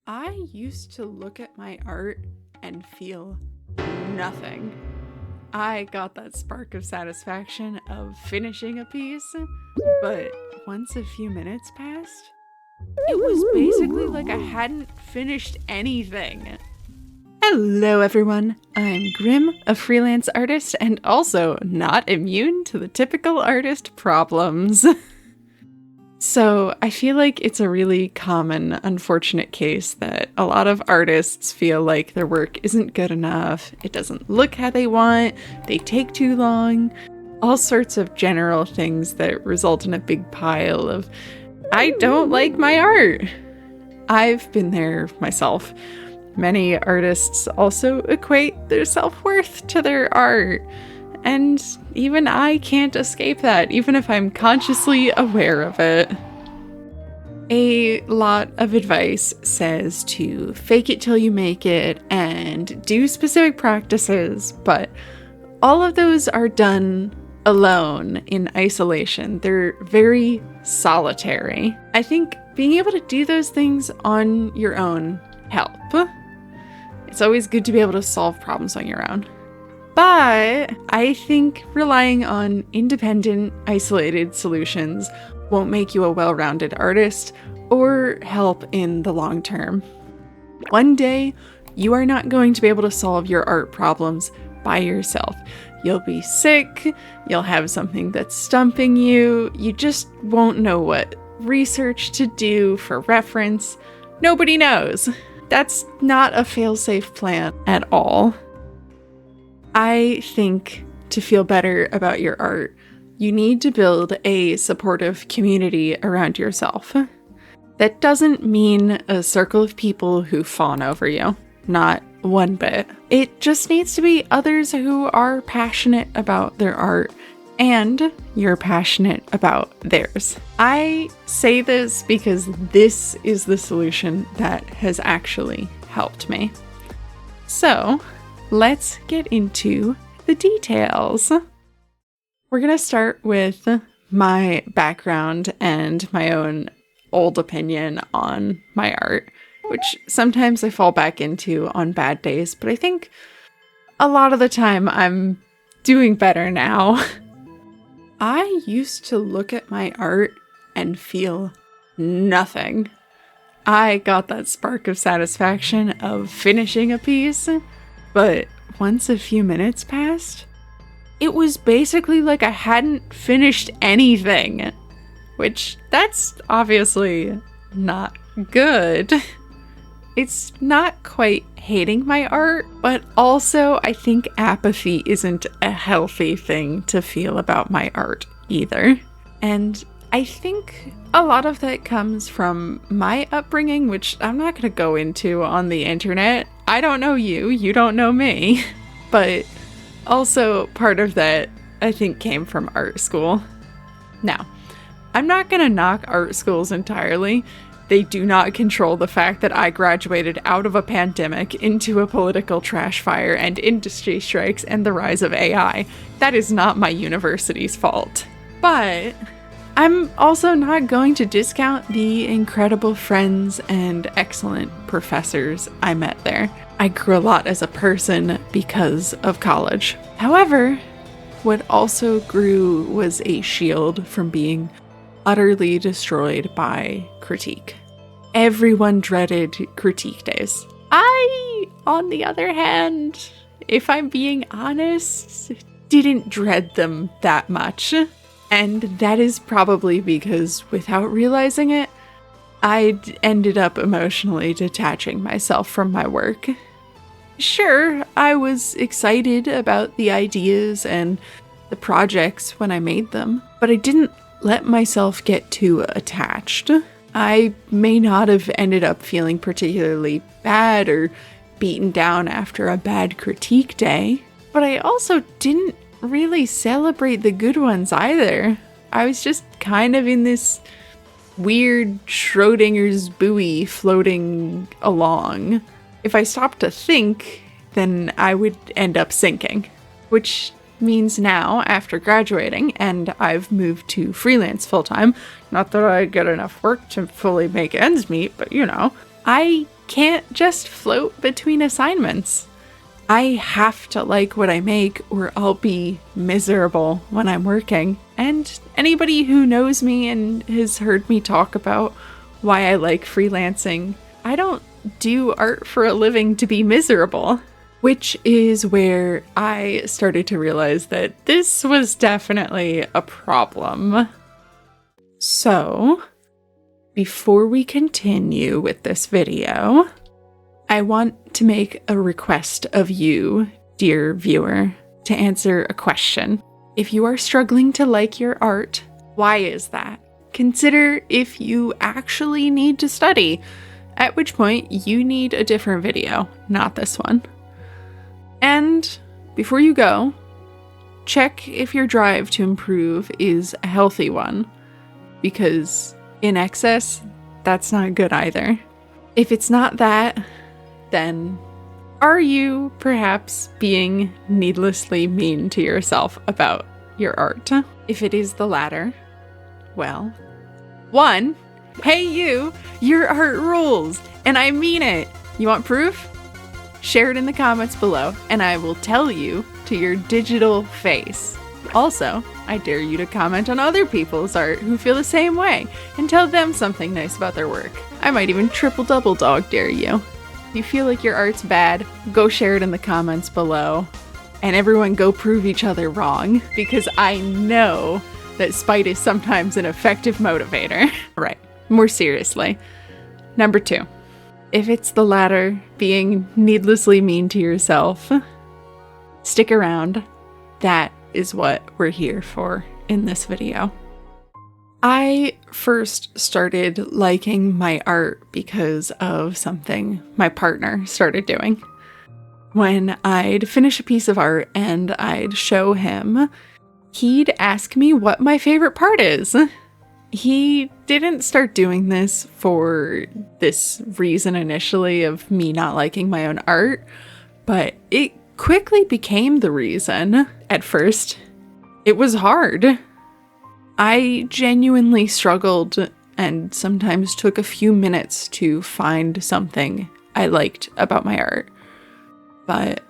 I used to look at my art and feel nothing. I got that spark of satisfaction of finishing a piece, but once a few minutes passed, it was basically like I hadn't finished anything. Hello everyone, I'm Grim, a freelance artist and also not immune to the typical artist problems. So I feel like it's a really common, unfortunate case that a lot of artists feel like their work isn't good enough, it doesn't look how they want, they take too long, all sorts of general things that result in a big pile of, I don't like my art. I've been there myself. Many artists also equate their self-worth to their art. And even I can't escape that, even if I'm consciously aware of it. A lot of advice says to fake it till you make it and do specific practices, but all of those are done alone in isolation. They're very solitary. I think being able to do those things on your own help. It's always good to be able to solve problems on your own. But I think relying on independent, isolated solutions won't make you a well-rounded artist or help in the long term. One day, you are not going to be able to solve your art problems by yourself. You'll be sick, you'll have something that's stumping you, you just won't know what research to do for reference. Nobody knows. That's not a fail-safe plan at all. I think to feel better about your art, you need to build a supportive community around yourself. That doesn't mean a circle of people who fawn over you. Not one bit. It just needs to be others who are passionate about their art and you're passionate about theirs. I say this because this is the solution that has actually helped me. So, let's get into the details. We're gonna start with my background and my own old opinion on my art, which sometimes I fall back into on bad days, but I think a lot of the time I'm doing better now. I used to look at my art and feel nothing. I got that spark of satisfaction of finishing a piece, but once a few minutes passed, it was basically like I hadn't finished anything, which that's obviously not good. It's not quite hating my art, but also I think apathy isn't a healthy thing to feel about my art either. And I think a lot of that comes from my upbringing, which I'm not going to go into on the internet. I don't know you, you don't know me. But also part of that, I think, came from art school. Now, I'm not going to knock art schools entirely. They do not control the fact that I graduated out of a pandemic into a political trash fire and industry strikes and the rise of AI. That is not my university's fault. But I'm also not going to discount the incredible friends and excellent professors I met there. I grew a lot as a person because of college. However, what also grew was a shield from being utterly destroyed by critique. Everyone dreaded critique days. I, on the other hand, if I'm being honest, didn't dread them that much. And that is probably because, without realizing it, I'd ended up emotionally detaching myself from my work. Sure, I was excited about the ideas and the projects when I made them, but I didn't let myself get too attached. I may not have ended up feeling particularly bad or beaten down after a bad critique day, but I also didn't really celebrate the good ones either. I was just kind of in this weird Schrodinger's buoy floating along. If I stopped to think, then I would end up sinking, which means now, after graduating, and I've moved to freelance full-time, not that I get enough work to fully make ends meet, but you know, I can't just float between assignments. I have to like what I make or I'll be miserable when I'm working. And anybody who knows me and has heard me talk about why I like freelancing, I don't do art for a living to be miserable. Which is where I started to realize that this was definitely a problem. So, before we continue with this video, I want to make a request of you, dear viewer, to answer a question. If you are struggling to like your art, why is that? Consider if you actually need to study, at which point you need a different video, not this one. And before you go, check if your drive to improve is a healthy one, because in excess, that's not good either. If it's not that, then are you perhaps being needlessly mean to yourself about your art? If it is the latter, well, 1, hey you, your art rules, and I mean it. You want proof? Share it in the comments below, and I will tell you to your digital face. Also, I dare you to comment on other people's art who feel the same way, and tell them something nice about their work. I might even triple-double dog dare you. If you feel like your art's bad, go share it in the comments below, and everyone go prove each other wrong, because I know that spite is sometimes an effective motivator. Right, more seriously. Number 2. If it's the latter, being needlessly mean to yourself, stick around. That is what we're here for in this video. I first started liking my art because of something my partner started doing. When I'd finish a piece of art and I'd show him, he'd ask me what my favorite part is. He didn't start doing this for this reason initially of me not liking my own art, but it quickly became the reason. At first, it was hard. I genuinely struggled and sometimes took a few minutes to find something I liked about my art. But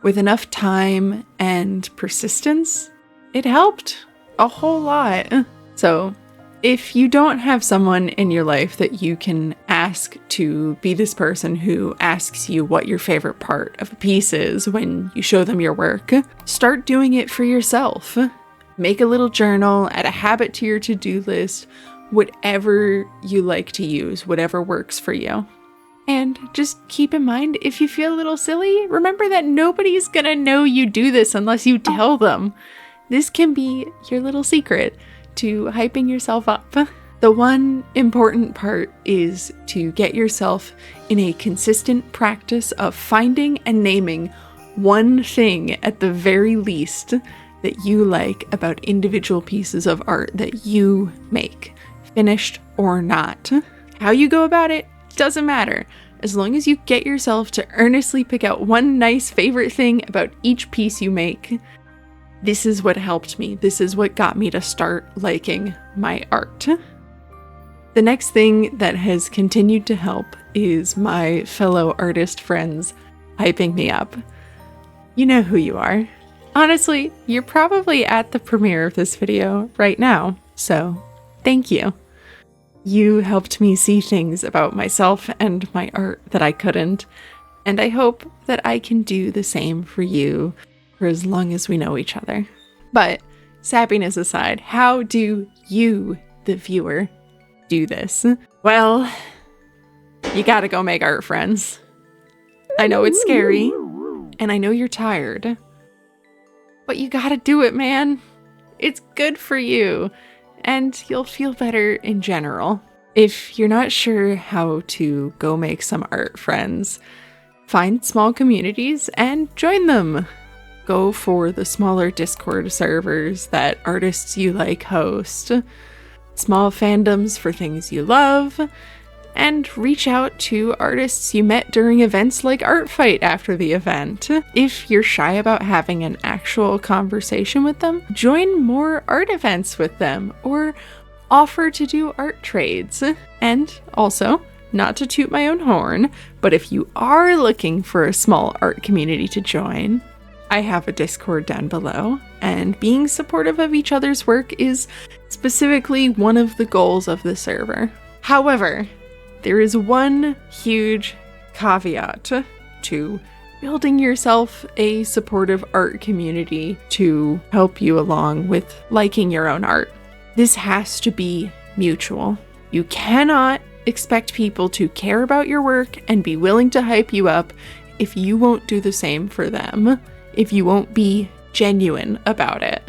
with enough time and persistence, it helped a whole lot. So, if you don't have someone in your life that you can ask to be this person who asks you what your favorite part of a piece is when you show them your work, start doing it for yourself. Make a little journal, add a habit to your to-do list, whatever you like to use, whatever works for you. And just keep in mind, if you feel a little silly, remember that nobody's gonna know you do this unless you tell them. This can be your little secret to hyping yourself up. The one important part is to get yourself in a consistent practice of finding and naming one thing at the very least that you like about individual pieces of art that you make, finished or not. How you go about it doesn't matter, as long as you get yourself to earnestly pick out one nice favorite thing about each piece you make. This is what helped me. This is what got me to start liking my art. The next thing that has continued to help is my fellow artist friends hyping me up. You know who you are. Honestly, you're probably at the premiere of this video right now, so thank you. You helped me see things about myself and my art that I couldn't, and I hope that I can do the same for you for as long as we know each other. But sappiness aside, how do you, the viewer, do this? Well, you gotta go make art, friends. I know it's scary, and I know you're tired, but you gotta do it, man. It's good for you, and you'll feel better in general. If you're not sure how to go make some art, friends, find small communities and join them. Go for the smaller Discord servers that artists you like host, small fandoms for things you love, and reach out to artists you met during events like Art Fight after the event. If you're shy about having an actual conversation with them, join more art events with them, or offer to do art trades. And also, not to toot my own horn, but if you are looking for a small art community to join, I have a Discord down below, and being supportive of each other's work is specifically one of the goals of the server. However, there is one huge caveat to building yourself a supportive art community to help you along with liking your own art. This has to be mutual. You cannot expect people to care about your work and be willing to hype you up if you won't do the same for them, if you won't be genuine about it.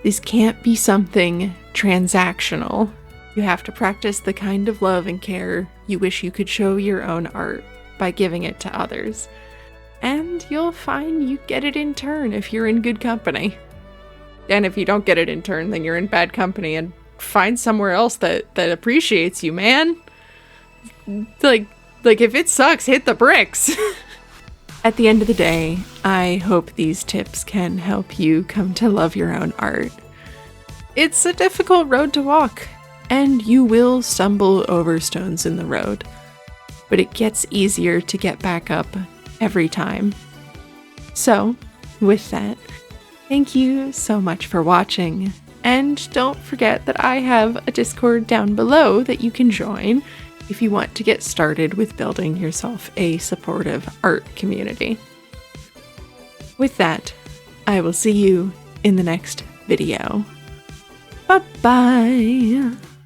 This can't be something transactional. You have to practice the kind of love and care you wish you could show your own art by giving it to others. And you'll find you get it in turn if you're in good company. And if you don't get it in turn, then you're in bad company, and find somewhere else that appreciates you, man. Like if it sucks, hit the bricks. At the end of the day, I hope these tips can help you come to love your own art. It's a difficult road to walk, and you will stumble over stones in the road, but it gets easier to get back up every time. So, with that, thank you so much for watching, and don't forget that I have a Discord down below that you can join if you want to get started with building yourself a supportive art community. With that, I will see you in the next video. Bye-bye!